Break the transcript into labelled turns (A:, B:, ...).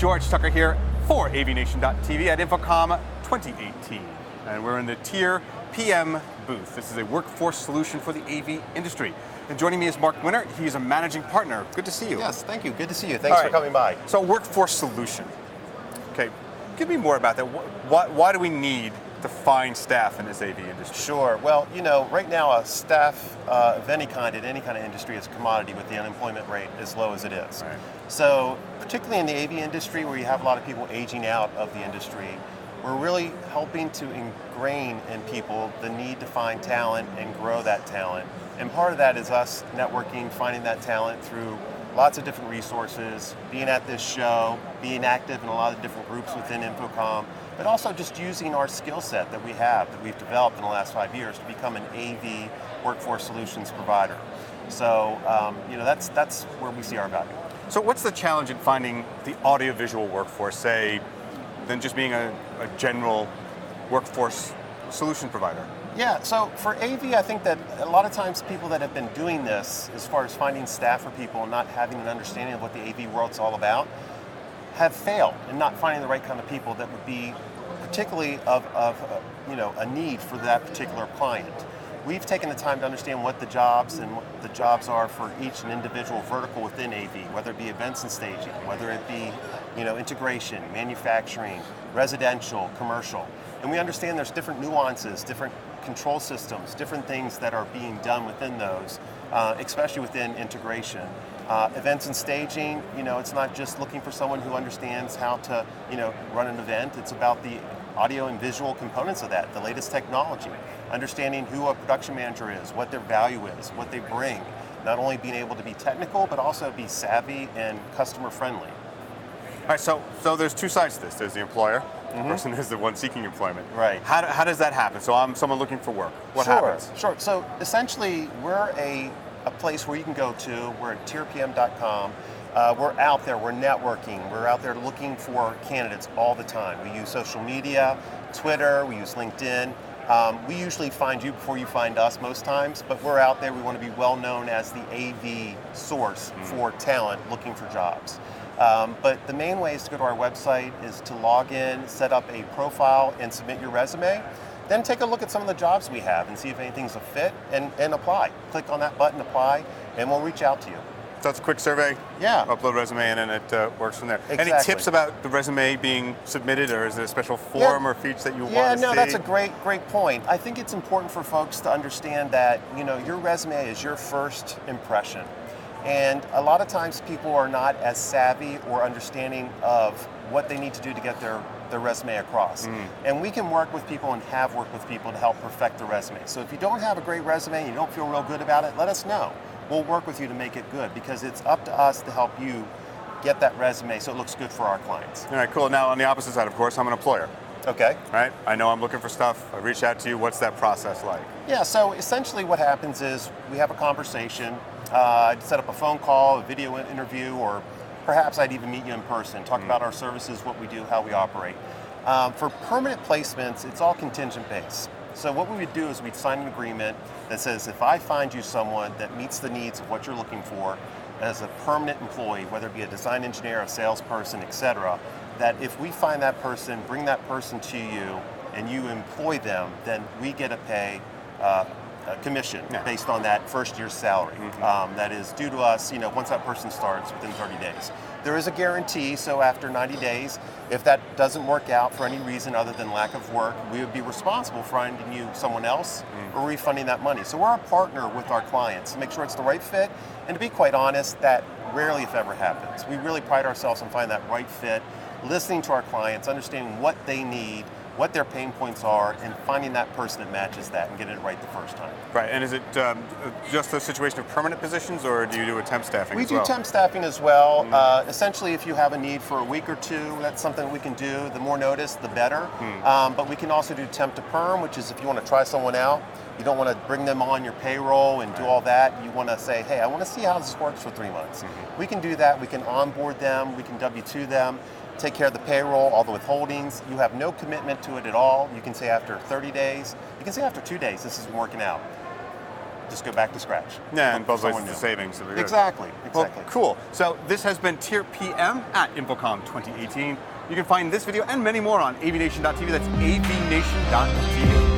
A: George Tucker here for AVNation.tv at InfoComm 2018. And we're in the TierPM booth. This is a workforce solution for the AV industry. And joining me is Mark Winter. He's a managing partner. Good to see you.
B: Yes, thank you. Good to see you. Thanks for coming by.
A: So workforce solution. Okay, give me more about that. Why do we need to find staff in this AV industry?
B: Sure. Well, you know, right now a staff of any kind in any kind of industry is a commodity with the unemployment rate as low as it is.
A: Right.
B: So particularly in the AV industry where you have a lot of people aging out of the industry, we're really helping to ingrain in people the need to find talent and grow that talent. And part of that is us networking, finding that talent through lots of different resources, being at this show, being active in a lot of different groups within InfoComm, but also just using our skill set that we've developed in the last 5 years to become an AV workforce solutions provider. So, you know, that's where we see our value.
A: So what's the challenge in finding the audiovisual workforce, say, than just being a general workforce solution provider?
B: Yeah, so for AV, I think that a lot of times people that have been doing this, as far as finding staff for people and not having an understanding of what the AV world's all about, have failed in not finding the right kind of people that would be particularly of you know, a need for that particular client. We've taken the time to understand what the jobs and what the jobs are for each and individual vertical within AV, whether it be events and staging, whether it be, you know, integration, manufacturing, residential, commercial. And we understand there's different nuances, different control systems, different things that are being done within those, especially within integration. Events and staging, you know, it's not just looking for someone who understands how to, you know, run an event. It's about the audio and visual components of that, the latest technology, understanding who a production manager is, what their value is, what they bring, not only being able to be technical, but also be savvy and customer friendly.
A: All right, so there's two sides to this. There's the employer, the person is the one seeking employment.
B: Right.
A: How does that happen? So I'm someone looking for work. What happens?
B: Sure. So essentially, we're a place where you can go to. We're at TierPM.com. We're out there, we're networking, we're out there looking for candidates all the time. We use social media, Twitter, we use LinkedIn. We usually find you before you find us most times, but we're out there, we want to be well known as the AV source for talent looking for jobs. But the main way is to go to our website, is to log in, set up a profile, and submit your resume. Then take a look at some of the jobs we have and see if anything's a fit and apply. Click on that button, apply, and we'll reach out to you.
A: So it's a quick survey,
B: yeah.
A: Upload resume, and then it works from there.
B: Exactly.
A: Any tips about the resume being submitted, or is there a special form or feature that you want to see?
B: Yeah, no, that's a great point. I think it's important for folks to understand that, you know, your resume is your first impression. And a lot of times people are not as savvy or understanding of what they need to do to get their resume across. And we can work with people and have worked with people to help perfect the resume. So if you don't have a great resume and you don't feel real good about it, let us know. We'll work with you to make it good, because it's up to us to help you get that resume so it looks good for our clients.
A: All right, cool. Now on the opposite side, of course, I'm an employer.
B: Okay.
A: Right? I know I'm looking for stuff. I reach out to you. What's that process like?
B: Yeah, so essentially what happens is we have a conversation. I'd set up a phone call, a video interview, or perhaps I'd even meet you in person, talk about our services, what we do, how we operate. For permanent placements, it's all contingent based. So what we would do is we'd sign an agreement that says if I find you someone that meets the needs of what you're looking for as a permanent employee, whether it be a design engineer, a salesperson, etc., that if we find that person, bring that person to you, and you employ them, then we get a pay a commission based on that first year's salary. That is due to us, you know, once that person starts within 30 days. There is a guarantee, so after 90 days, if that doesn't work out for any reason other than lack of work, we would be responsible for finding you someone else or refunding that money. So we're a partner with our clients to make sure it's the right fit, and to be quite honest, that rarely if ever happens. We really pride ourselves on finding that right fit, listening to our clients, understanding what they need, what their pain points are, and finding that person that matches that and getting it right the first time.
A: Right, and is it just a situation of permanent positions, or do you do a temp staffing
B: We
A: as well?
B: do temp staffing as well. Essentially, if you have a need for a week or two, that's something we can do. The more notice, the better. But we can also do temp to perm, which is if you want to try someone out, you don't want to bring them on your payroll and do all that. You want to say, hey, I want to see how this works for 3 months. We can do that. We can onboard them. We can W-2 them. Take care of the payroll, all the withholdings. You have no commitment to it at all. You can say after 30 days, you can say after 2 days, this isn't working out. just go back to scratch.
A: Yeah, and both ways
B: Someone
A: it's
B: new.
A: the savings. So we're good.
B: Exactly.
A: Well, cool. So this has been TierPM at InfoComm 2018. You can find this video and many more on AVNation.tv. That's AVNation.tv.